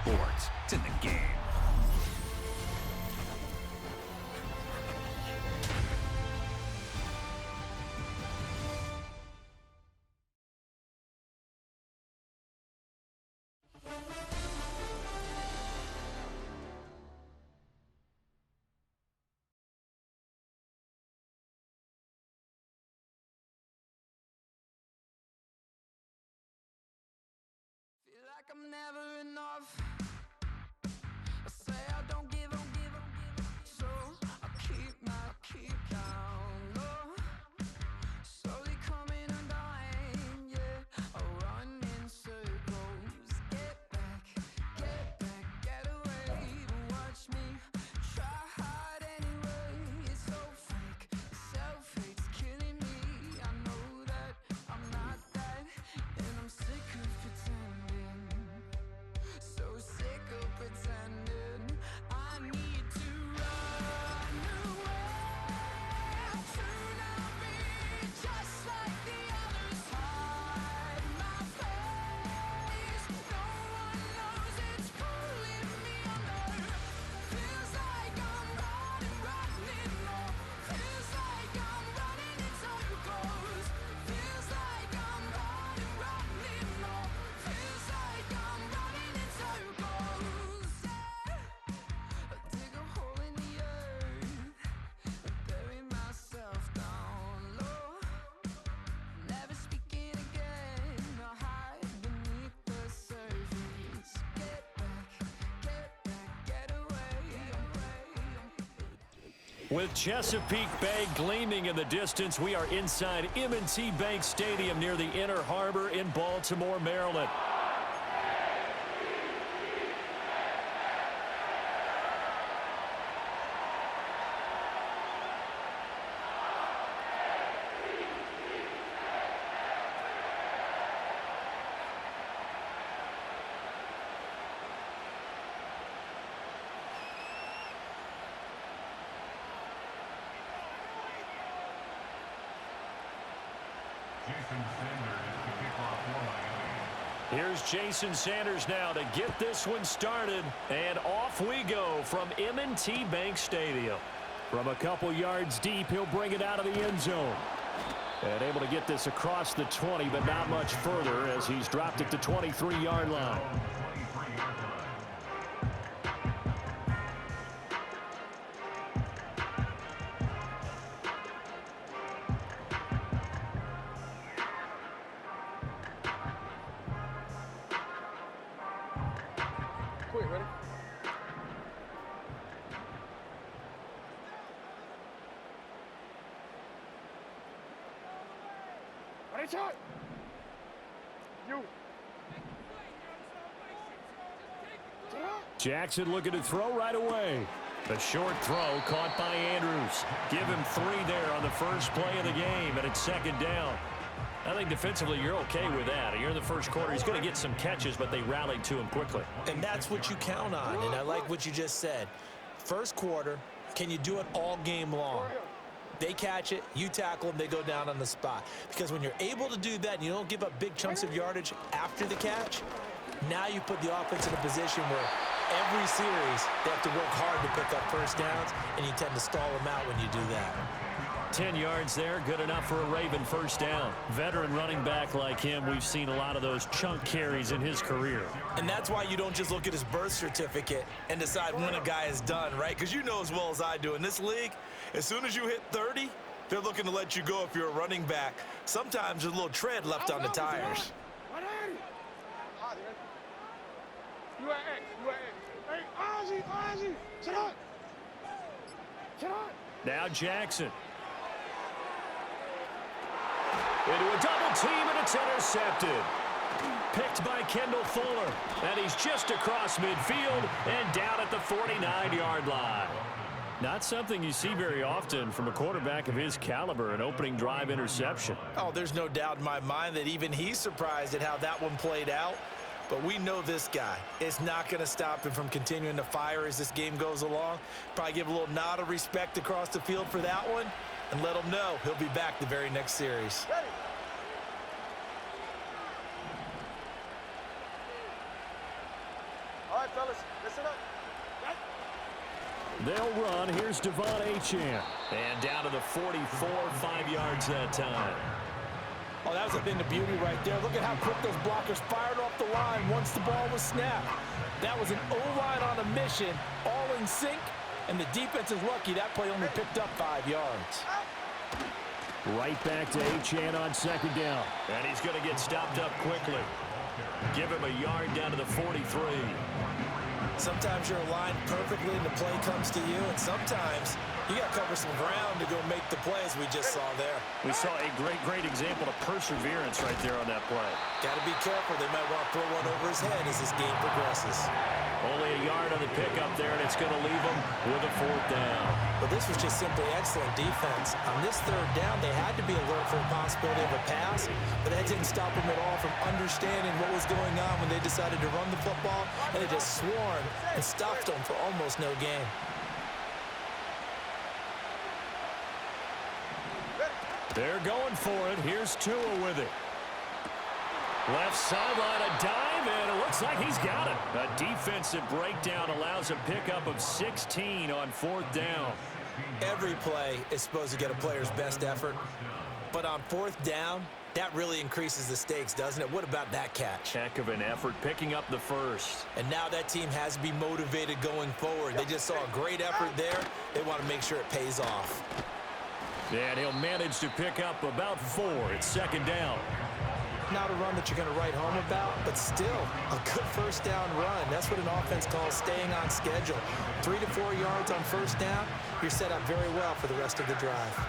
sports. It's in the game. Feel like I'm never enough. I say I don't give up, so I keep down low. Slowly coming undone, yeah. I run in circles. Get back, get away. But watch me try hard anyway. It's so fake, self-hate's killing me. I know that I'm not that, and I'm sick of pretending. So sick of pretending. I need to run away to not be just like the others. Hide my face. No one knows it's pulling me under. Feels like I'm running more. Feels like I'm running in circles. Feels like I'm running more. Feels like I'm running in circles. I dig a hole in the earth, bury myself down low. Never speaking again, I hide beneath the surface. Get back, get away. With Chesapeake Bay gleaming in the distance, we are inside M&T Bank Stadium near the Inner Harbor in Baltimore, Maryland. Here's Jason Sanders now to get this one started, and off we go from M&T Bank Stadium. From a couple yards deep, he'll bring it out of the end zone. And able to get this across the 20, but not much further as he's dropped it to 23-yard line. Quick, ready? Ready, shot! You! Jackson looking to throw right away. The short throw caught by Andrews. Give him 3 there on the first play of the game, and it's second down. I think defensively you're okay with that. You're in the first quarter. He's going to get some catches, but they rallied to him quickly. And that's what you count on, and I like what you just said. First quarter, can you do it all game long? They catch it, you tackle them, they go down on the spot. Because when you're able to do that and you don't give up big chunks of yardage after the catch, now you put the offense in a position where every series they have to work hard to pick up first downs, and you tend to stall them out when you do that. 10 yards there, good enough for a Raven first down. Veteran running back like him, we've seen a lot of those chunk carries in his career. And that's why you don't just look at his birth certificate and decide when a guy is done, right? Because you know as well as I do, in this league, as soon as you hit 30, they're looking to let you go if you're a running back. Sometimes there's a little tread left on the tires. You at X. Hey, Ozzy, sit up. Now Jackson. Into a double team, and it's intercepted. Picked by Kendall Fuller. And he's just across midfield and down at the 49-yard line. Not something you see very often from a quarterback of his caliber, an opening drive interception. Oh, there's no doubt in my mind that even he's surprised at how that one played out. But we know this guy is not going to stop him from continuing to fire as this game goes along. Probably give a little nod of respect across the field for that one and let him know he'll be back the very next series. Ready. All right, fellas. Listen up. They'll run. Here's Devon Achane. And down to the 44, 5 yards that time. Oh, that was a thing of beauty right there. Look at how quick those blockers fired off the line once the ball was snapped. That was an O-line on a mission, all in sync, and the defense is lucky that play only picked up 5 yards. Right back to Achane on second down. And he's going to get stopped up quickly. Give him a yard down to the 43. Sometimes you're aligned perfectly and the play comes to you, and sometimes you got to cover some ground to go make the plays we just saw there. We saw a great example of perseverance right there on that play. Got to be careful. They might want to throw one over his head as this game progresses. Only a yard on the pickup there, and it's going to leave him with a 4th down. But this was just simply excellent defense. On this 3rd down, they had to be alert for the possibility of a pass, but that didn't stop them at all from understanding what was going on when they decided to run the football, and they just swarmed and stopped them for almost no gain. They're going for it. Here's Tua with it. Left sideline, a dive, and it looks like he's got it. A defensive breakdown allows a pickup of 16 on 4th down. Every play is supposed to get a player's best effort, but on 4th down, that really increases the stakes, doesn't it? What about that catch? Heck of an effort, picking up the 1st. And now that team has to be motivated going forward. They just saw a great effort there. They want to make sure it pays off. And he'll manage to pick up about 4 at 2nd down. Not a run that you're going to write home about, but still a good 1st down run. That's what an offense calls staying on schedule. 3 to 4 yards on 1st down, you're set up very well for the rest of the drive.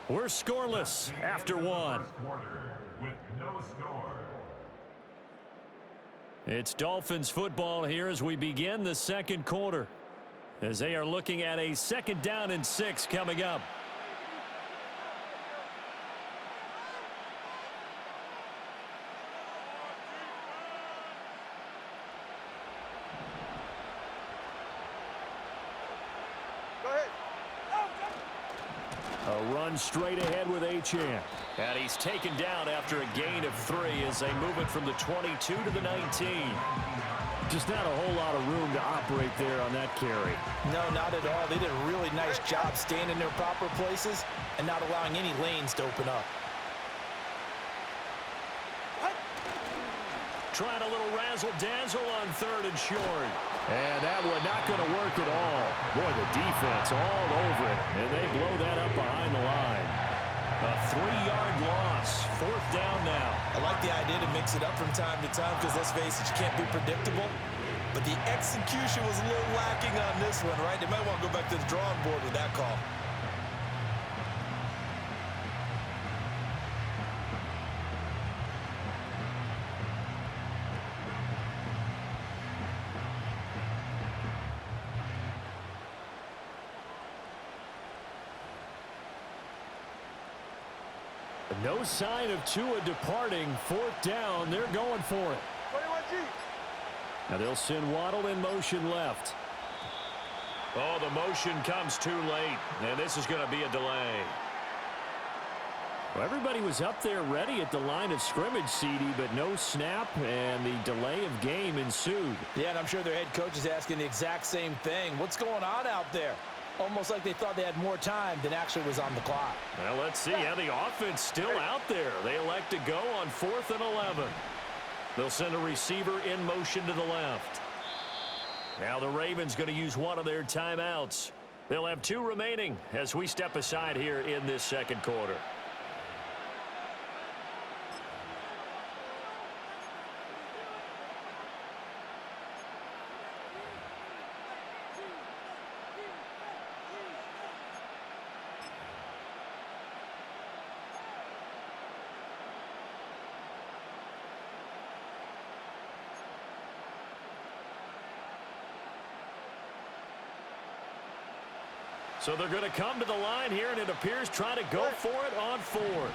We're scoreless after 1. It's Dolphins football here as we begin the 2nd quarter, as they are looking at a 2nd down and 6 coming up. A run straight ahead with Achane. And he's taken down after a gain of 3 as they move it from the 22 to the 19. Just not a whole lot of room to operate there on that carry. No, not at all. They did a really nice job staying in their proper places and not allowing any lanes to open up. Trying a little razzle-dazzle on 3rd and short. And that one not going to work at all. Boy, the defense all over it. And they blow that up behind the line. A 3-yard loss. 4th down now. I like the idea to mix it up from time to time because, let's face it, you can't be predictable. But the execution was a little lacking on this one, right? They might want to go back to the drawing board with that call. No sign of Tua departing. 4th down. They're going for it. 21G. Now they'll send Waddle in motion left. Oh, the motion comes too late. And this is going to be a delay. Well, everybody was up there ready at the line of scrimmage, CD, but no snap, and the delay of game ensued. Yeah, and I'm sure their head coach is asking the exact same thing. What's going on out there? Almost like they thought they had more time than actually was on the clock. Well, let's see how the offense still out there. They elect to go on 4th and 11. They'll send a receiver in motion to the left. Now the Ravens going to use one of their timeouts. They'll have 2 remaining as we step aside here in this 2nd quarter. So they're going to come to the line here, and it appears trying to go for it on 4th.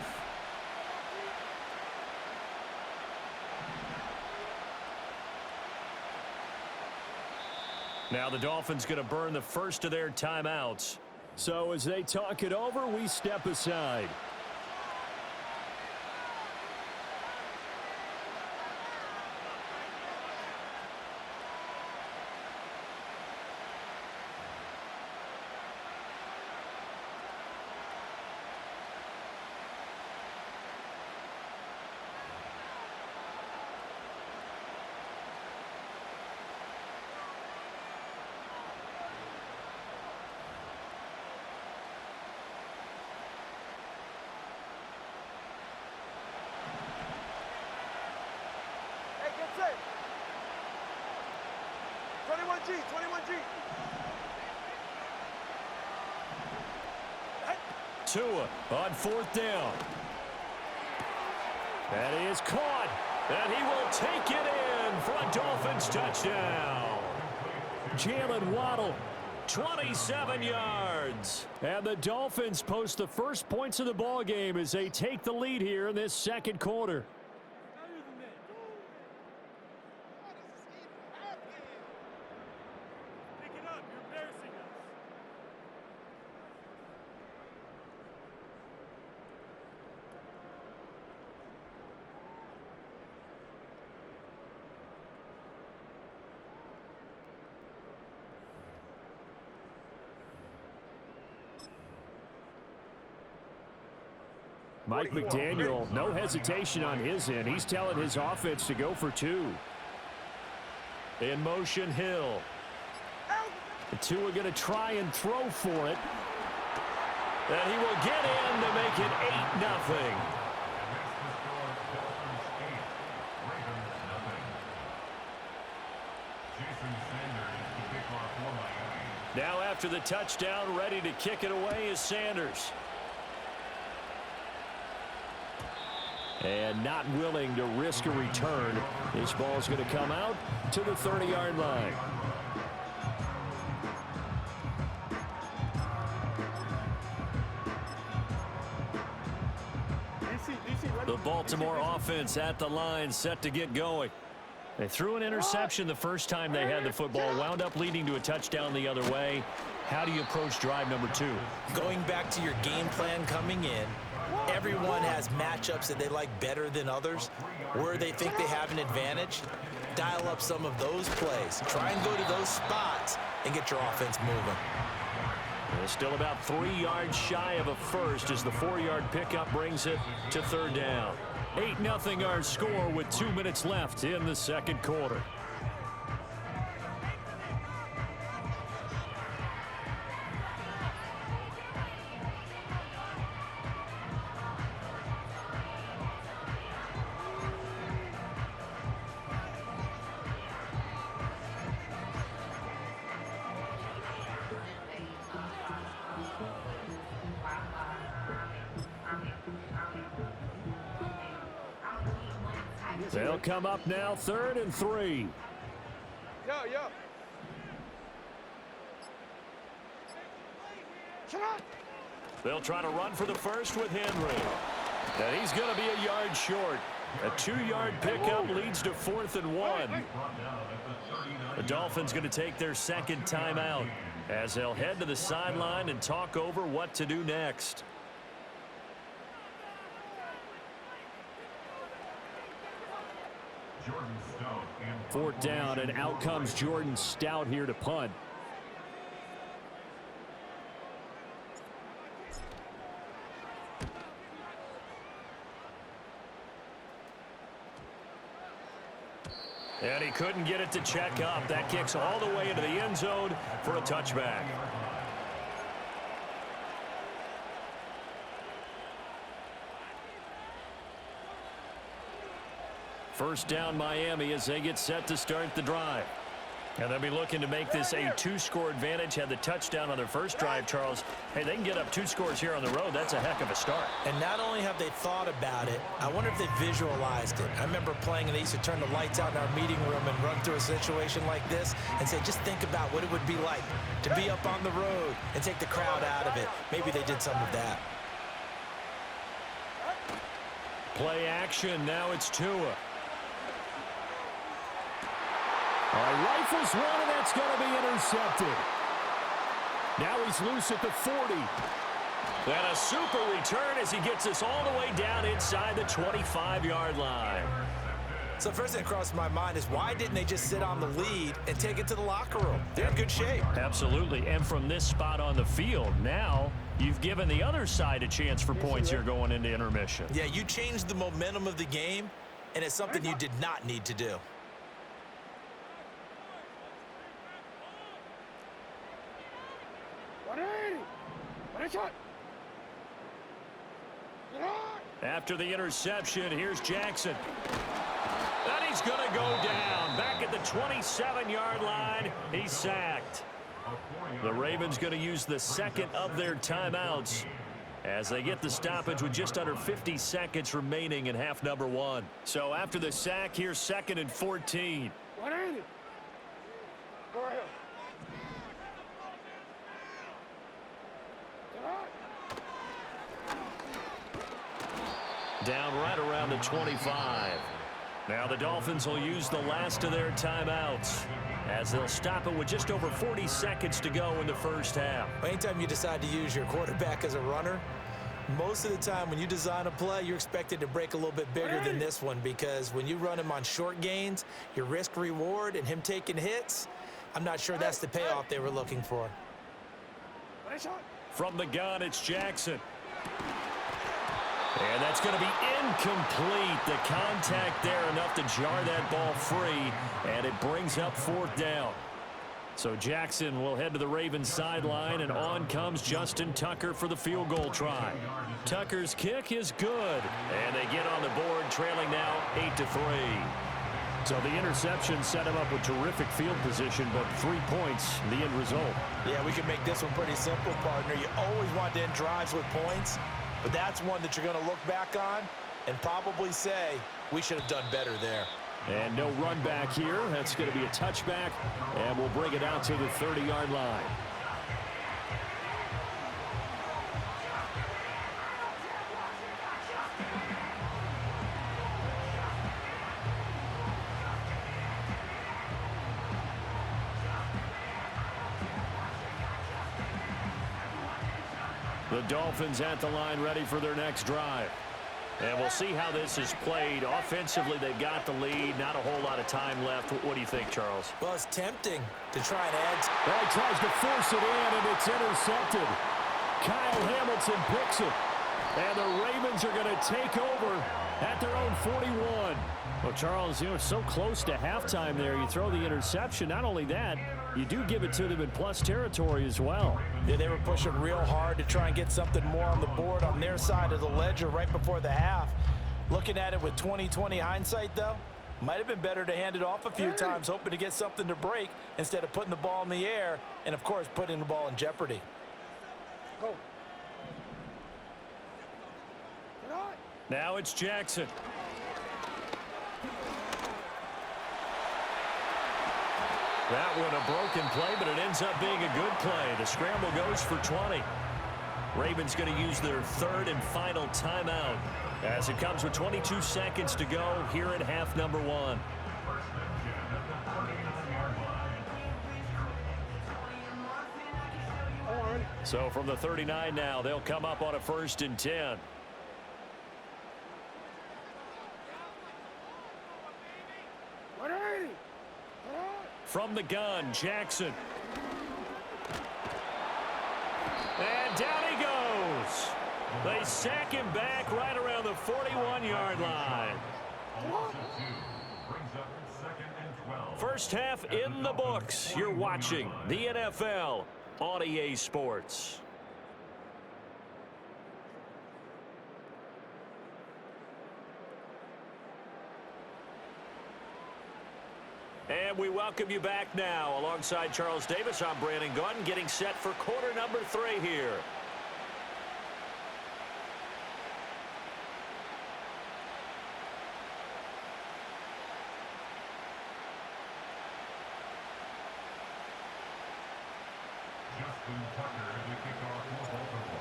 Now the Dolphins going to burn the first of their timeouts. So as they talk it over, we step aside. Hey, get set. 21G, 21G. Tua on fourth down. That is caught. And he will take it in for a Dolphins touchdown. Jalen Waddle, 27 yards. And the Dolphins post the first points of the ball game as they take the lead here in this second quarter. Mike McDaniel, no hesitation on his end. He's telling his offense to go for two. In motion, Hill. The two are going to try and throw for it. And he will get in to make it 8-0. Now after the touchdown, ready to kick it away is Sanders. And not willing to risk a return. This ball's going to come out to the 30-yard line. The Baltimore offense at the line, set to get going. They threw an interception the first time they had the football, wound up leading to a touchdown the other way. How do you approach drive number two? Going back to your game plan coming in, everyone has matchups that they like better than others. Where they think they have an advantage, dial up some of those plays. Try and go to those spots and get your offense moving. They're still about 3 yards shy of a first as the 4-yard pickup brings it to third down. 8-0 our score with 2 minutes left in the second quarter. They'll come up now, 3rd and 3. Yo. They'll try to run for the first with Henry. And he's going to be a yard short. A 2-yard pickup leads to 4th and 1. The Dolphins going to take their second timeout as they'll head to the sideline and talk over what to do next. Fourth down, and out comes Jordan Stout here to punt. And he couldn't get it to check up. That kicks all the way into the end zone for a touchback. First down Miami as they get set to start the drive. And they'll be looking to make this a 2-score advantage. Had the touchdown on their first drive, Charles. Hey, they can get up 2 scores here on the road. That's a heck of a start. And not only have they thought about it, I wonder if they visualized it. I remember playing and they used to turn the lights out in our meeting room and run through a situation like this and say, just think about what it would be like to be up on the road and take the crowd out of it. Maybe they did some of that. Play action. Now it's Tua. All right, rifles one, and that's going to be intercepted. Now he's loose at the 40. And a super return as he gets us all the way down inside the 25-yard line. So first thing that crossed my mind is why didn't they just sit on the lead and take it to the locker room? They're in good shape. Absolutely, and from this spot on the field, now you've given the other side a chance for points here going into intermission. Yeah, you changed the momentum of the game, and it's something you did not need to do. After the interception, here's Jackson. And he's going to go down. Back at the 27-yard line, he's sacked. The Ravens going to use the second of their timeouts as they get the stoppage with just under 50 seconds remaining in half number one. So after the sack, here's 2nd and 14. Down right around the 25. Now the Dolphins will use the last of their timeouts as they'll stop it with just over 40 seconds to go in the first half. Anytime you decide to use your quarterback as a runner, most of the time when you design a play, you're expected to break a little bit bigger than this one, because when you run him on short gains, your risk reward and him taking hits, I'm not sure that's the payoff they were looking for. From the gun, it's Jackson. And that's going to be incomplete. The contact there enough to jar that ball free, and it brings up 4th down. So Jackson will head to the Ravens sideline, and on comes Justin Tucker for the field goal try. Tucker's kick is good, and they get on the board, trailing now 8-3. So the interception set him up with terrific field position, but 3 points, the end result. Yeah, we can make this one pretty simple, partner. You always want to end drives with points, but that's one that you're going to look back on and probably say, we should have done better there. And no run back here. That's going to be a touchback, and we'll bring it out to the 30-yard line. The Dolphins at the line, ready for their next drive. And we'll see how this is played. Offensively, they've got the lead. Not a whole lot of time left. What do you think, Charles? Well, it's tempting to try and add. Well, he tries to force it in, and it's intercepted. Kyle Hamilton picks it. And the Ravens are going to take over at their own 41. Well, Charles, you know, it's so close to halftime there. You throw the interception. Not only that, you do give it to them in plus territory as well. Yeah, they were pushing real hard to try and get something more on the board on their side of the ledger right before the half. Looking at it with 20/20 hindsight, though, might have been better to hand it off a few times, hoping to get something to break instead of putting the ball in the air and, of course, putting the ball in jeopardy. Go. Now it's Jackson. That one a broken play, but it ends up being a good play. The scramble goes for 20. Ravens going to use their third and final timeout as it comes with 22 seconds to go here in half number one. So from the 39 now, they'll come up on a 1st and 10. From the gun, Jackson. And down he goes. They sack him back right around the 41-yard line. First half in the books. You're watching the NFL on EA Sports. And we welcome you back now. Alongside Charles Davis, I'm Brandon Gaudin, getting set for quarter number 3 here.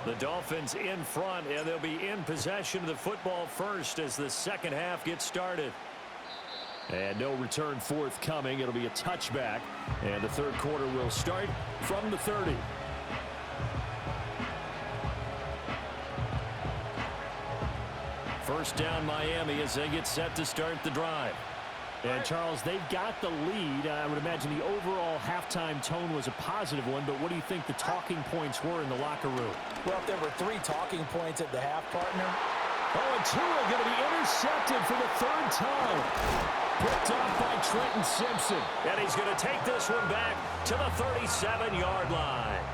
The Dolphins in front, and they'll be in possession of the football first as the second half gets started. And no return forthcoming. It'll be a touchback. And the third quarter will start from the 30. First down Miami as they get set to start the drive. And, Charles, they've got the lead. I would imagine the overall halftime tone was a positive one, but what do you think the talking points were in the locker room? Well, if there were 3 talking points at the half, partner. Oh, and Tua going to be intercepted for the 3rd time. Picked off by Trenton Simpson. And he's going to take this one back to the 37-yard line.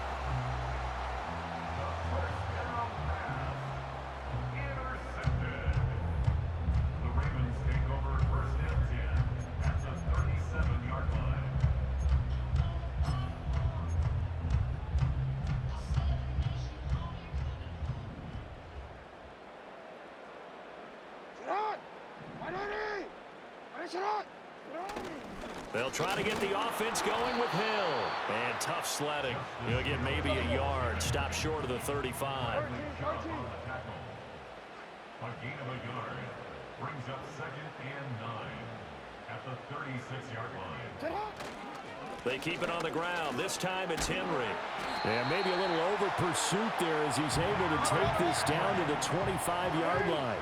They'll try to get the offense going with Hill. And tough sledding. He'll get maybe a yard. Stop short of the 35. A gain of a yard brings up 2nd and 9 at the 36-yard line. They keep it on the ground. This time it's Henry. And maybe a little over pursuit there as he's able to take this down to the 25-yard line.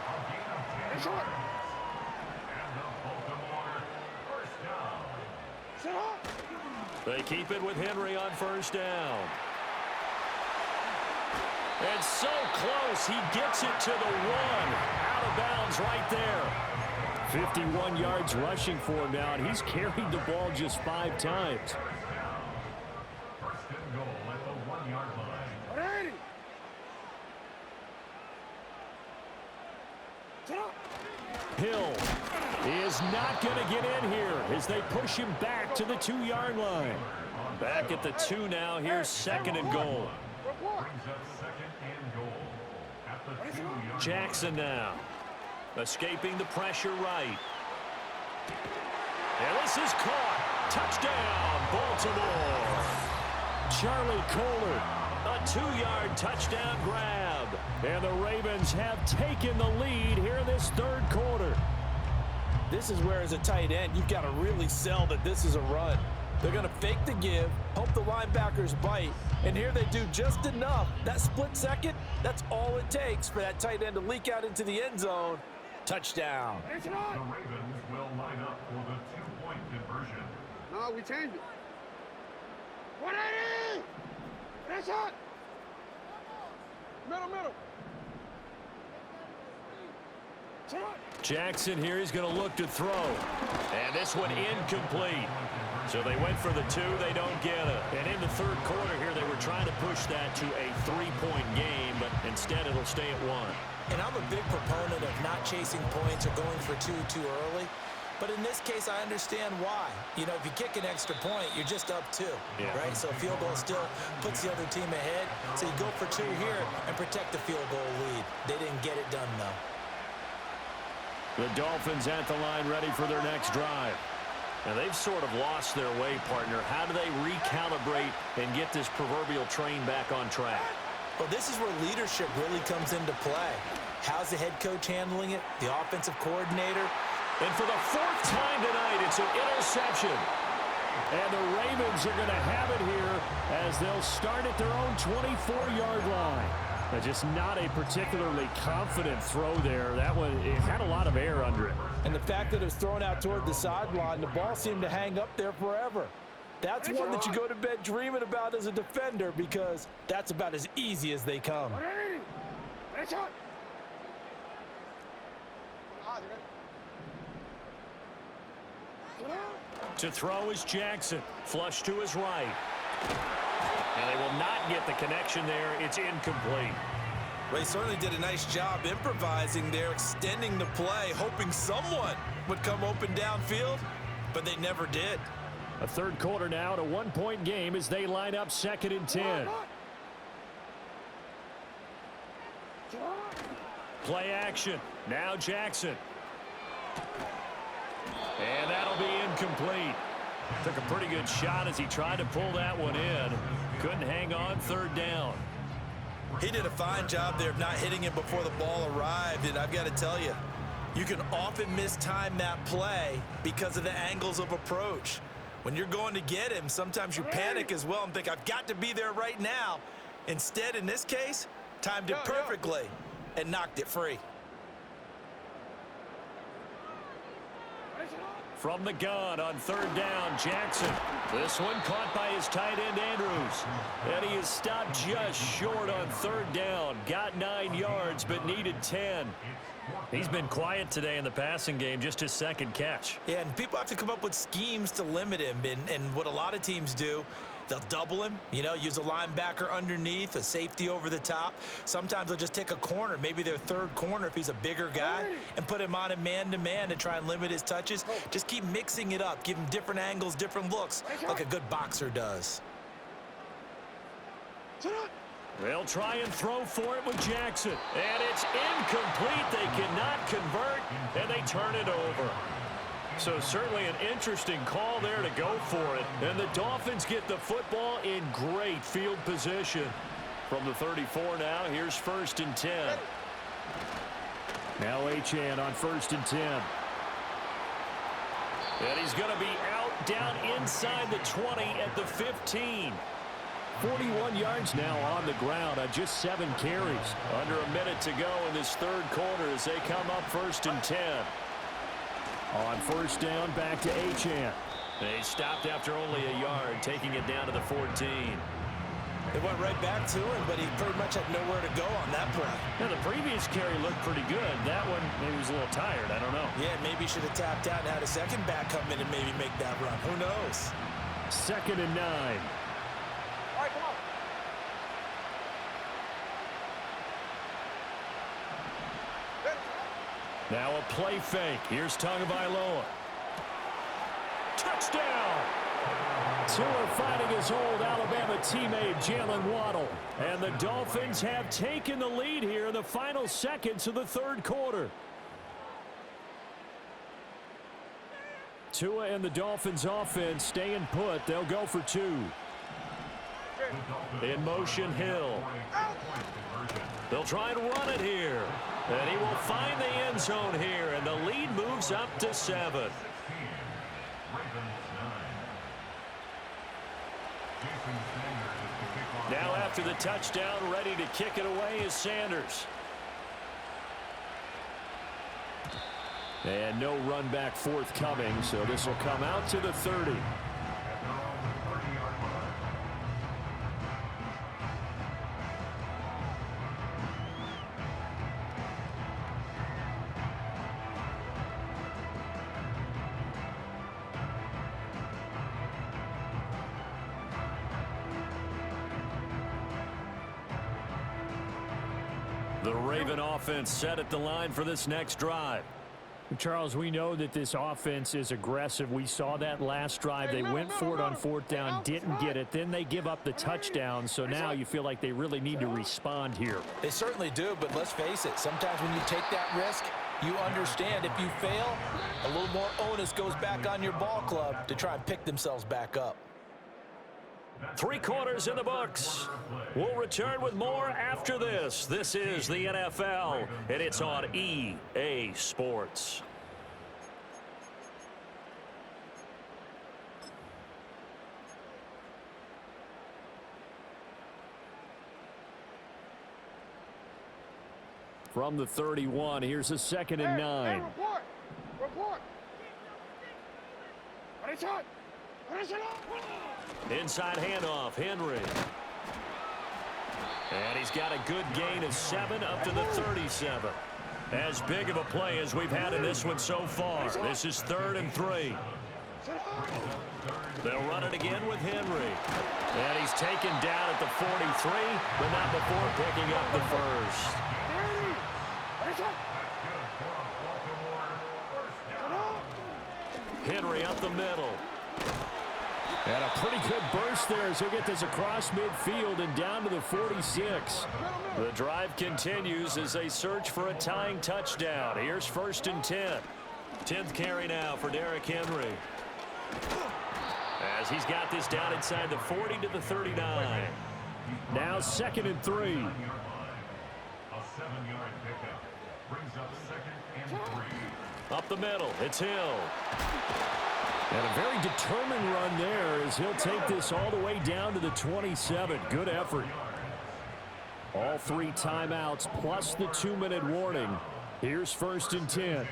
They keep it with Henry on first down. And so close, he gets it to the 1. Out of bounds right there. 51 yards rushing for him now, and he's carried the ball just 5 times. First and goal at the 1-yard line. Hill is not going to get in here as they push him back to the 2-yard line. Back at the 2 now. Here's 2nd and goal. Brings up 2nd and goal at the 2-yard Jackson now. Escaping the pressure right. And this is caught. Touchdown, Baltimore. Charlie Kohler, a 2-yard touchdown grab. And the Ravens have taken the lead here in this 3rd quarter. This is where, as a tight end, you've got to really sell that this is a run. They're going to fake the give, hope the linebackers bite, and here they do just enough. That split second, that's all it takes for that tight end to leak out into the end zone. Touchdown. The Ravens will line up for the 2-point conversion. No, we changed it. 180! That's it! Middle. Jackson here is going to look to throw. And this one incomplete. So they went for the 2. They don't get it. And in the 3rd quarter here, they were trying to push that to a 3-point game, but instead it'll stay at 1. And I'm a big proponent of not chasing points or going for 2 too early. But in this case, I understand why. You know, if you kick an extra point, you're just up 2, right? So a field goal still puts the other team ahead. So you go for 2 here and protect the field goal lead. They didn't get it done, though. The Dolphins at the line ready for their next drive. And they've sort of lost their way, partner. How do they recalibrate and get this proverbial train back on track? Well, this is where leadership really comes into play. How's the head coach handling it? The offensive coordinator? And for the 4th time tonight, it's an interception. And the Ravens are going to have it here as they'll start at their own 24-yard line. Just not a particularly confident throw there. That one, it had a lot of air under it. And the fact that it was thrown out toward the sideline, the ball seemed to hang up there forever. That's one that you go to bed dreaming about as a defender because that's about as easy as they come. To throw is Jackson. Flush to his right. And they will not get the connection there. It's incomplete. Well, he certainly did a nice job improvising there, extending the play, hoping someone would come open downfield, but they never did. A 3rd quarter now at a 1-point game as they line up 2nd and 10. Play action. Now Jackson. And that'll be incomplete. Took a pretty good shot as he tried to pull that one in. Couldn't hang on 3rd down. He did a fine job there of not hitting it before the ball arrived, and I've got to tell you, You can often mistime that play because of the angles of approach. When you're going to get him, sometimes you panic as well and think, I've got to be there right now. Instead, in this case, timed it perfectly and knocked it free. From the gun on 3rd down, Jackson. This one caught by his tight end, Andrews. And he is stopped just short on 3rd down. Got 9 yards, but needed 10. He's been quiet today in the passing game, just his 2nd catch. Yeah, and people have to come up with schemes to limit him. And what a lot of teams do, they'll double him, use a linebacker underneath, a safety over the top. Sometimes they'll just take a corner, maybe their 3rd corner if he's a bigger guy, and put him on a man-to-man to try and limit his touches. Just keep mixing it up, give him different angles, different looks, like a good boxer does. They'll try and throw for it with Jackson. And it's incomplete. They cannot convert, and they turn it over. So certainly an interesting call there to go for it. And the Dolphins get the football in great field position. From the 34 now, here's 1st and 10. Now hhhh on 1st and 10. And he's going to be out down inside the 20 at the 15. 41 yards now on the ground on just 7 carries. Under a minute to go in this 3rd quarter as they come up 1st and 10. On 1st down, back to hhhh. They stopped after only a yard, taking it down to the 14. They went right back to him, but he pretty much had nowhere to go on that play. Now, the previous carry looked pretty good. That one, maybe he was a little tired. I don't know. Yeah, maybe he should have tapped out and had a 2nd back come in and maybe make that run. Who knows? 2nd and 9. All right, come on. Now a play fake. Here's Tagovailoa. Touchdown! Tua finding his old Alabama teammate Jalen Waddle. And the Dolphins have taken the lead here in the final seconds of the 3rd quarter. Tua and the Dolphins offense staying put. They'll go for 2. In motion, Hill. They'll try and run it here. And he will find the end zone here. And the lead moves up to 7. Now after the touchdown, ready to kick it away is Sanders. And no run back forthcoming, so this will come out to the 30. The Raven offense set at the line for this next drive. Charles, we know that this offense is aggressive. We saw that last drive. They went for it on 4th down, didn't get it. Then they give up the touchdown. So now you feel like they really need to respond here. They certainly do, but let's face it. Sometimes when you take that risk, you understand if you fail, a little more onus goes back on your ball club to try and pick themselves back up. 3 quarters in the books. We'll return with more after this. This is the NFL, and it's on EA Sports. From the 31, here's a 2nd and 9. Report. Report. Inside handoff, Henry. And he's got a good gain of 7 up to the 37. As big of a play as we've had in this one so far. This is 3rd and 3. They'll run it again with Henry. And he's taken down at the 43, but not before picking up the first. Henry up the middle. And a pretty good burst there as he'll get this across midfield and down to the 46. The drive continues as they search for a tying touchdown. Here's 1st and 10. 10th carry now for Derrick Henry. As he's got this down inside the 40 to the 39. Now 2nd and 3. A 7-yard pickup. Brings up 2nd and 3. Up the middle, it's Hill. And a very determined run there as he'll take this all the way down to the 27. Good effort. All 3 timeouts plus the 2-minute warning. Here's 1st and 10.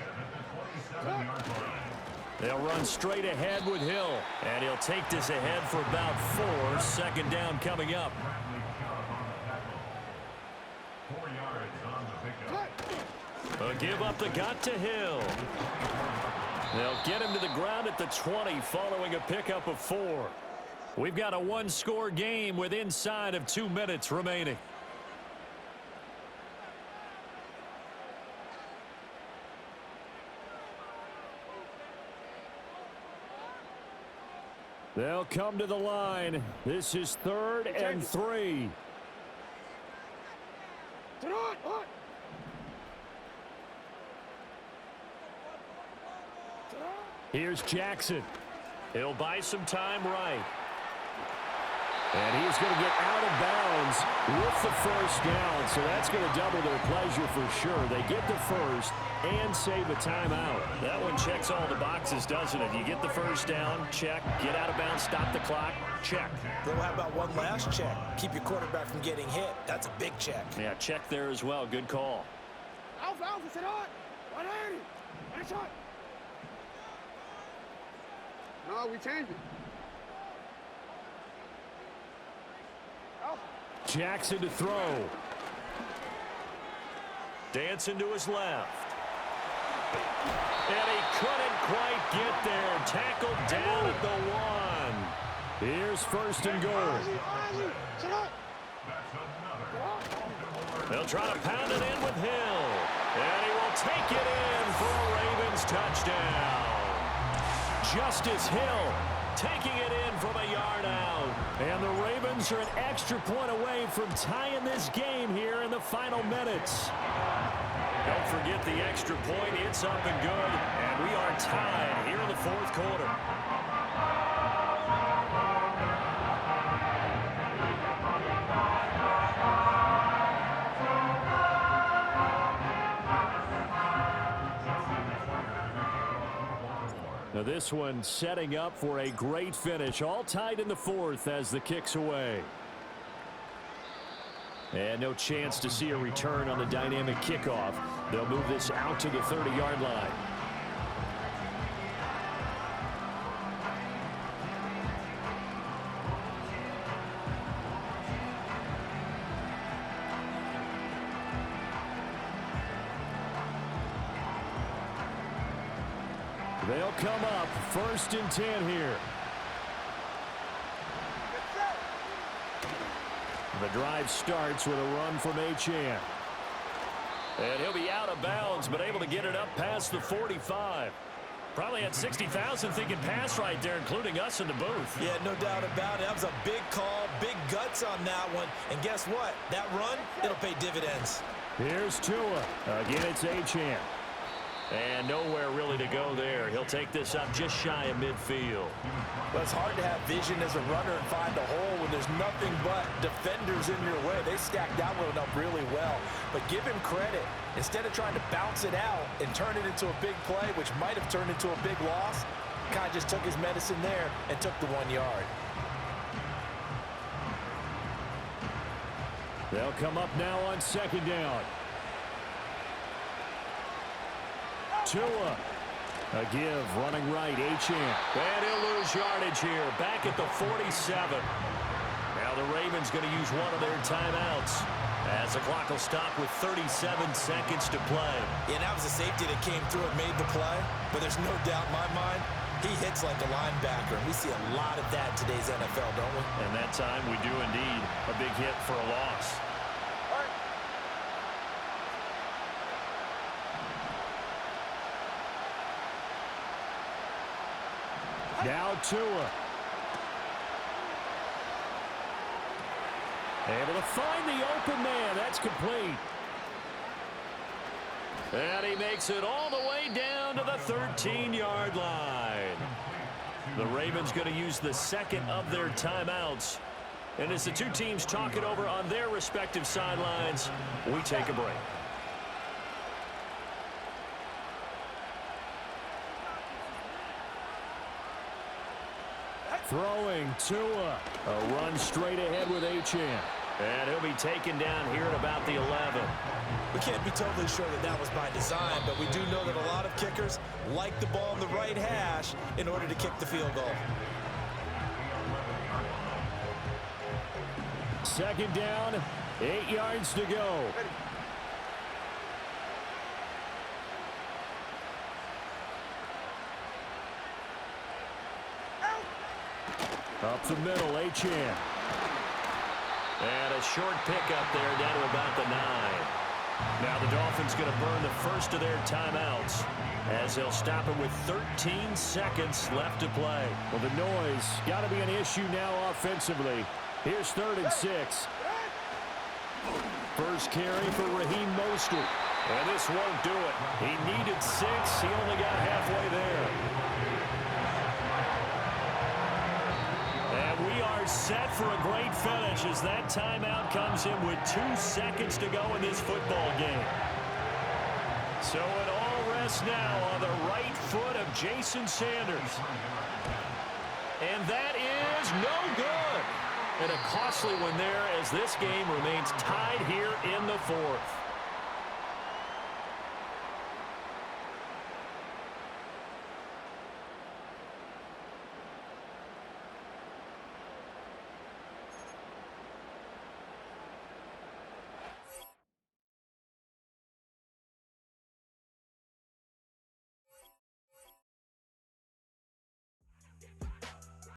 They'll run straight ahead with Hill. And he'll take this ahead for about 4. 2nd down coming up. 4 yards on the pickup. A give up the gut to Hill. They'll get him to the ground at the 20 following a pickup of 4. We've got a 1-score game with inside of 2 minutes remaining. They'll come to the line. This is 3rd and 3. Here's Jackson. He'll buy some time right. And he's going to get out of bounds with the 1st down. So that's going to double their pleasure for sure. They get the 1st and save a timeout. That one checks all the boxes, doesn't it? You get the 1st down, check. Get out of bounds, stop the clock, check. Then how about one last check? Keep your quarterback from getting hit. That's a big check. Yeah, check there as well. Good call. Alpha, sit on. 180. Nice shot. No, we changed it. Jackson to throw. Dancing to his left. And he couldn't quite get there. Tackled down at the 1. Here's 1st and goal. They'll try to pound it in with Hill. And he will take it in for a Ravens touchdown. Justice Hill taking it in from a yard out. And the Ravens are an extra point away from tying this game here in the final minutes. Don't forget the extra point. It's up and good. And we are tied here in the 4th quarter. Now this one setting up for a great finish. All tied in the 4th as the kick's away. And no chance to see a return on the dynamic kickoff. They'll move this out to the 30-yard line. They'll come up 1st and 10 here. The drive starts with a run from hhhh. And he'll be out of bounds, but able to get it up past the 45. Probably had 60,000 thinking pass right there, including us in the booth. Yeah, no doubt about it. That was a big call, big guts on that one. And guess what? That run, it'll pay dividends. Here's Tua. Again, it's hhhh. And nowhere really to go there. He'll take this up just shy of midfield. Well, it's hard to have vision as a runner and find a hole when there's nothing but defenders in your way. They stacked that one up really well. But give him credit. Instead of trying to bounce it out and turn it into a big play, which might have turned into a big loss, kind of just took his medicine there and took the 1 yard. They'll come up now on 2nd down. Tua. A give, running right, hhhh. And he'll lose yardage here, back at the 47. Now the Ravens going to use one of their timeouts as the clock will stop with 37 seconds to play. Yeah, that was a safety that came through and made the play, but there's no doubt in my mind, he hits like a linebacker, and we see a lot of that in today's NFL, don't we? And that time we do indeed. A big hit for a loss. Now Tua. Able to find the open man. That's complete. And he makes it all the way down to the 13-yard line. The Ravens going to use the 2nd of their timeouts. And as the two teams talk it over on their respective sidelines, we take a break. Throwing Tua. A run straight ahead with hhhh. And he'll be taken down here at about the 11. We can't be totally sure that that was by design, but we do know that a lot of kickers like the ball in the right hash in order to kick the field goal. Second down, 8 yards to go. Up the middle, hhhh. And a short pickup there down to about the 9. Now the Dolphins going to burn the first of their timeouts as they'll stop it with 13 seconds left to play. Well, the noise got to be an issue now offensively. Here's 3rd and 6. First carry for Raheem Mostert. And this won't do it. He needed 6. He only got halfway there. And we are set for a great finish as that timeout comes in with 2 seconds to go in this football game. So it all rests now on the right foot of Jason Sanders. And that is no good. And a costly one there as this game remains tied here in the 4th.